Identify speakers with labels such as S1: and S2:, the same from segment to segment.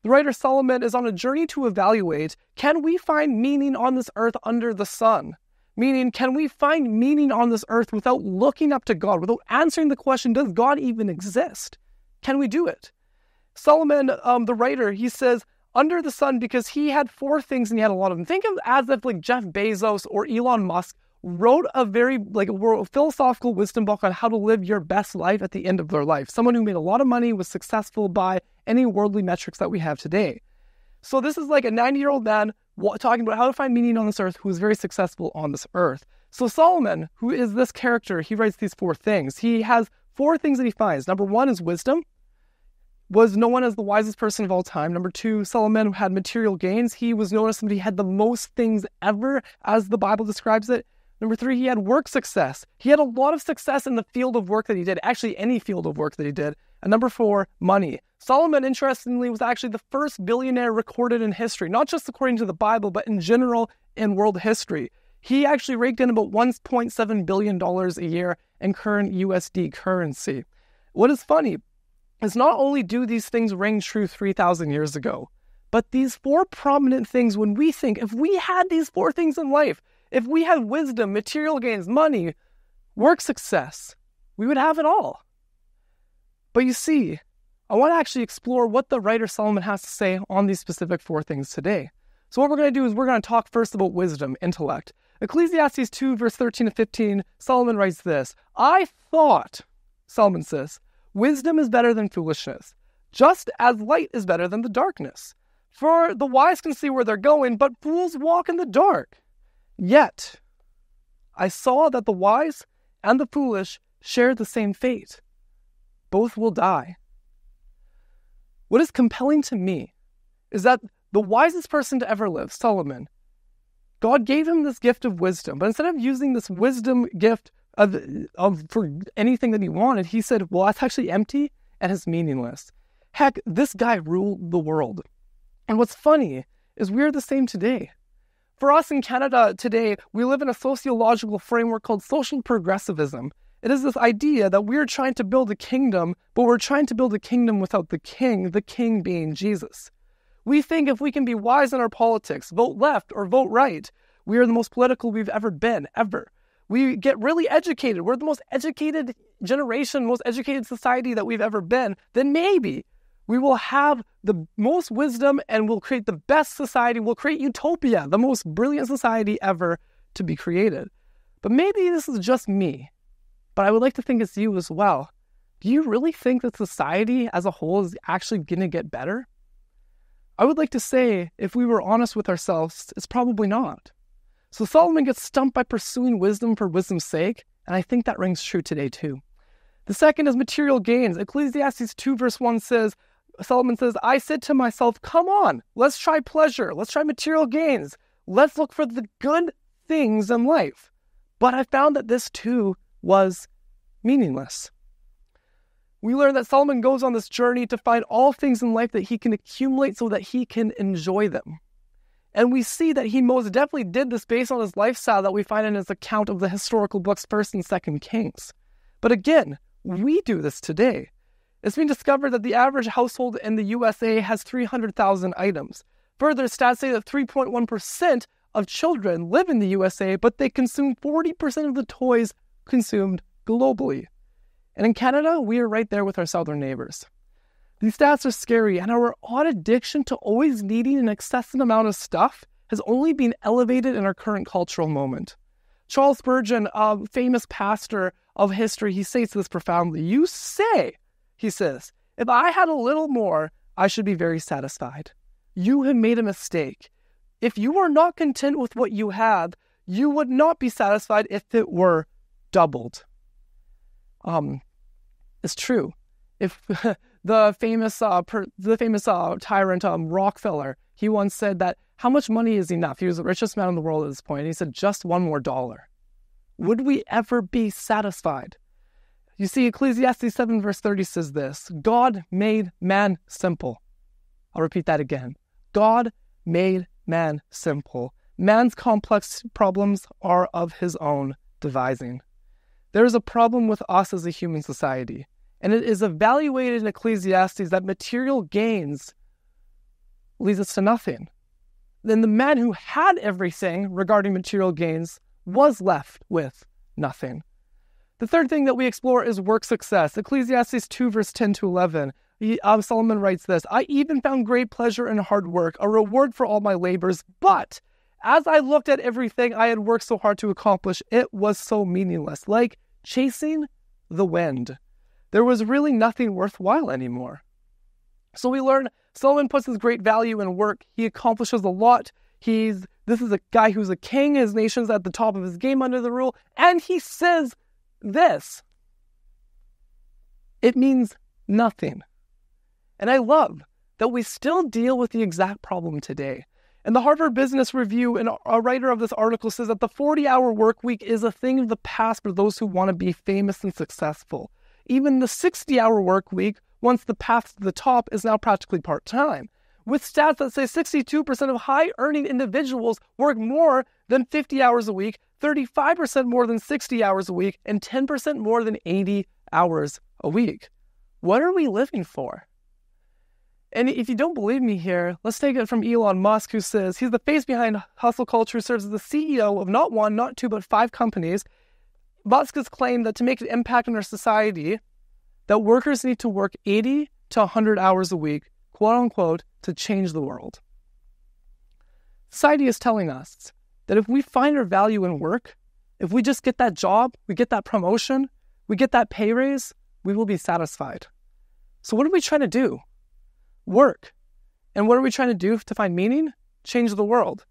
S1: The writer Solomon is on a journey to evaluate, can we find meaning on this earth under the sun? Meaning, can we find meaning on this earth without looking up to God, without answering the question, does God even exist? Can we do it? Solomon, the writer, he says, under the sun, because he had four things and he had a lot of them. Think of it as if like Jeff Bezos or Elon Musk wrote a very philosophical wisdom book on how to live your best life at the end of their life. Someone who made a lot of money, was successful by any worldly metrics that we have today. So this is like a 90-year-old man talking about how to find meaning on this earth who is very successful on this earth. So Solomon, who is this character, he writes these four things. He has four things that he finds. Number one is wisdom. Was known as the wisest person of all time. Number two, Solomon had material gains. He was known as somebody who had the most things ever, as the Bible describes it. Number three, he had work success. He had a lot of success in the field of work that he did, actually any field of work that he did. And number four, money. Solomon, interestingly, was actually the first billionaire recorded in history, not just according to the Bible, but in general in world history. He actually raked in about $1.7 billion a year in current USD currency. What is funny is not only do these things ring true 3,000 years ago, but these four prominent things, when we think, if we had these four things in life, if we had wisdom, material gains, money, work success, we would have it all. But you see, I want to actually explore what the writer Solomon has to say on these specific four things today. So what we're going to do is we're going to talk first about wisdom, intellect. Ecclesiastes 2, verse 13 to 15, Solomon writes this, I thought, Solomon says, wisdom is better than foolishness, just as light is better than the darkness. For the wise can see where they're going, but fools walk in the dark. Yet, I saw that the wise and the foolish share the same fate. Both will die. What is compelling to me is that the wisest person to ever live, Solomon, God gave him this gift of wisdom, but instead of using this wisdom gift for anything that he wanted, he said, well, that's actually empty and it's meaningless. Heck, this guy ruled the world. And what's funny is we're the same today. For us in Canada today, we live in a sociological framework called social progressivism. It is this idea that we're trying to build a kingdom, but we're trying to build a kingdom without the king being Jesus. We think if we can be wise in our politics, vote left or vote right, we are the most political we've ever been, ever. We get really educated. We're the most educated generation, most educated society that we've ever been. Then maybe we will have the most wisdom and we'll create the best society. We'll create utopia, the most brilliant society ever to be created. But maybe this is just me. But I would like to think it's you as well. Do you really think that society as a whole is actually going to get better? I would like to say, if we were honest with ourselves, it's probably not. So Solomon gets stumped by pursuing wisdom for wisdom's sake, and I think that rings true today too. The second is material gains. Ecclesiastes 2 verse 1 says, Solomon says, I said to myself, come on, let's try pleasure. Let's try material gains. Let's look for the good things in life. But I found that this too was meaningless. We learn that Solomon goes on this journey to find all things in life that he can accumulate so that he can enjoy them. And we see that he most definitely did this based on his lifestyle that we find in his account of the historical books 1st and 2nd Kings. But again, we do this today. It's been discovered that the average household in the USA has 300,000 items. Further, stats say that 3.1% of children live in the USA, but they consume 40% of the toys consumed globally. And in Canada, we are right there with our southern neighbors. These stats are scary, and our odd addiction to always needing an excessive amount of stuff has only been elevated in our current cultural moment. Charles Spurgeon, a famous pastor of history, he states this profoundly. You say, he says, if I had a little more, I should be very satisfied. You have made a mistake. If you are not content with what you have, you would not be satisfied if it were doubled. It's true. If the famous tyrant Rockefeller, he once said that how much money is enough? He was the richest man in the world at this point. And he said just one more dollar. Would we ever be satisfied? You see, Ecclesiastes 7 verse 30 says this, God made man simple. I'll repeat that again. God made man simple. Man's complex problems are of his own devising. There is a problem with us as a human society, and it is evaluated in Ecclesiastes that material gains leads us to nothing. Then the man who had everything regarding material gains was left with nothing. The third thing that we explore is work success. Ecclesiastes 2 verse 10 to 11. Solomon writes this, I even found great pleasure in hard work, a reward for all my labors. But as I looked at everything I had worked so hard to accomplish, it was so meaningless, like chasing the wind. There was really nothing worthwhile anymore. So we learn Solomon puts his great value in work. He accomplishes a lot. This is a guy who's a king. His nation's at the top of his game under the rule. And he says this. It means nothing. And I love that we still deal with the exact problem today. And the Harvard Business Review, and a writer of this article says that the 40-hour work week is a thing of the past for those who want to be famous and successful. Even the 60-hour work week, once the path to the top, is now practically part-time, with stats that say 62% of high-earning individuals work more than 50 hours a week, 35% more than 60 hours a week, and 10% more than 80 hours a week. What are we living for? And if you don't believe me here, let's take it from Elon Musk, who says he's the face behind hustle culture, serves as the CEO of not one, not two, but 5 companies. Musk has claimed that to make an impact on our society, that workers need to work 80 to 100 hours a week, quote unquote, to change the world. Society is telling us that if we find our value in work, if we just get that job, we get that promotion, we get that pay raise, we will be satisfied. So what are we trying to do? Work. And what are we trying to do to find meaning? Change the world.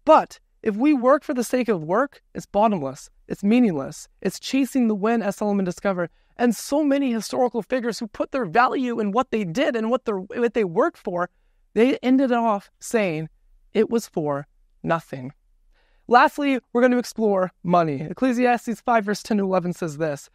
S1: But if we work for the sake of work, it's bottomless, it's meaningless, it's chasing the wind, as Solomon discovered. And so many historical figures who put their value in what they did and what they worked for, they ended off saying it was for nothing. Lastly, we're going to explore money. Ecclesiastes 5 verse 10 to 11 says this,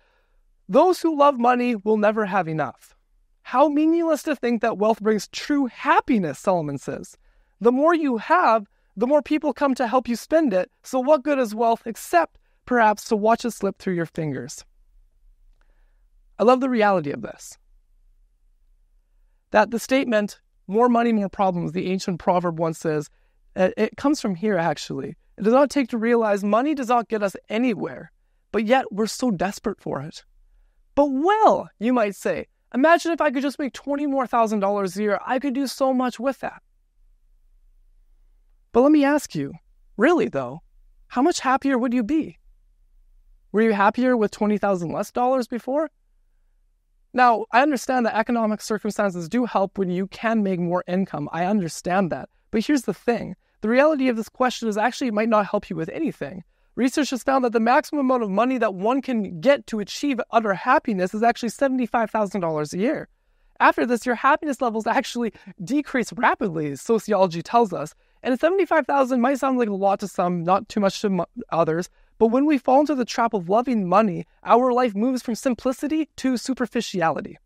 S1: those who love money will never have enough. How meaningless to think that wealth brings true happiness, Solomon says. The more you have, the more people come to help you spend it. So what good is wealth except perhaps to watch it slip through your fingers? I love the reality of this. That the statement, more money, more problems, the ancient proverb once says, it comes from here actually. It does not take to realize money does not get us anywhere, but yet we're so desperate for it. But well, you might say, imagine if I could just make $20,000 more a year. I could do so much with that. But let me ask you, really though, how much happier would you be? Were you happier with $20,000 less before? Now, I understand that economic circumstances do help when you can make more income. I understand that. But here's the thing. The reality of this question is actually it might not help you with anything. Research has found that the maximum amount of money that one can get to achieve utter happiness is actually $75,000 a year. After this, your happiness levels actually decrease rapidly, sociology tells us. And $75,000 might sound like a lot to some, not too much to others. But when we fall into the trap of loving money, our life moves from simplicity to superficiality.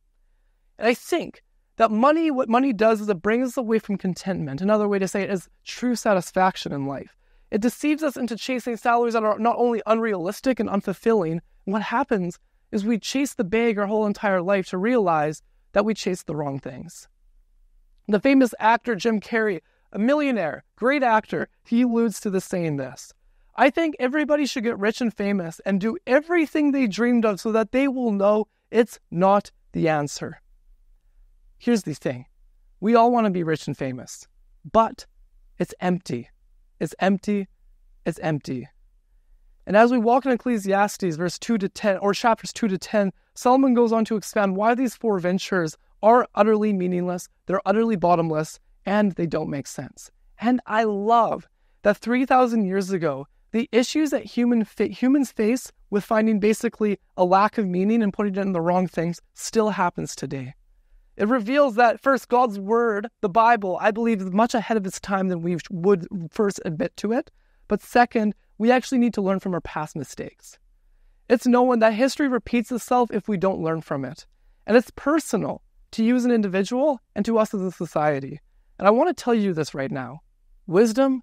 S1: And I think that what money does is it brings us away from contentment. Another way to say it is true satisfaction in life. It deceives us into chasing salaries that are not only unrealistic and unfulfilling. And what happens is we chase the bag our whole entire life to realize that we chase the wrong things. The famous actor Jim Carrey, a millionaire, great actor, he alludes to this saying this, I think everybody should get rich and famous and do everything they dreamed of so that they will know it's not the answer. Here's the thing. We all want to be rich and famous, but it's empty. It's empty. It's empty. And as we walk in Ecclesiastes verse 2 to 10, or chapters 2 to 10, Solomon goes on to expand why these 4 ventures are utterly meaningless, they're utterly bottomless, and they don't make sense. And I love that 3,000 years ago, the issues that humans face with finding basically a lack of meaning and putting it in the wrong things still happens today. It reveals that first, God's word, the Bible, I believe is much ahead of its time than we would first admit to it. But second, we actually need to learn from our past mistakes. It's known that history repeats itself if we don't learn from it. And it's personal to you as an individual and to us as a society. And I want to tell you this right now. Wisdom,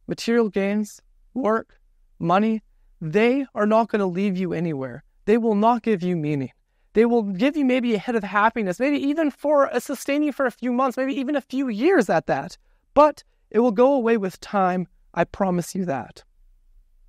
S1: material gains, work, money, they are not going to leave you anywhere. They will not give you meaning. They will give you maybe a hit of happiness, maybe even for a sustaining for a few months, maybe even a few years at that. but it will go away with time. I promise you that.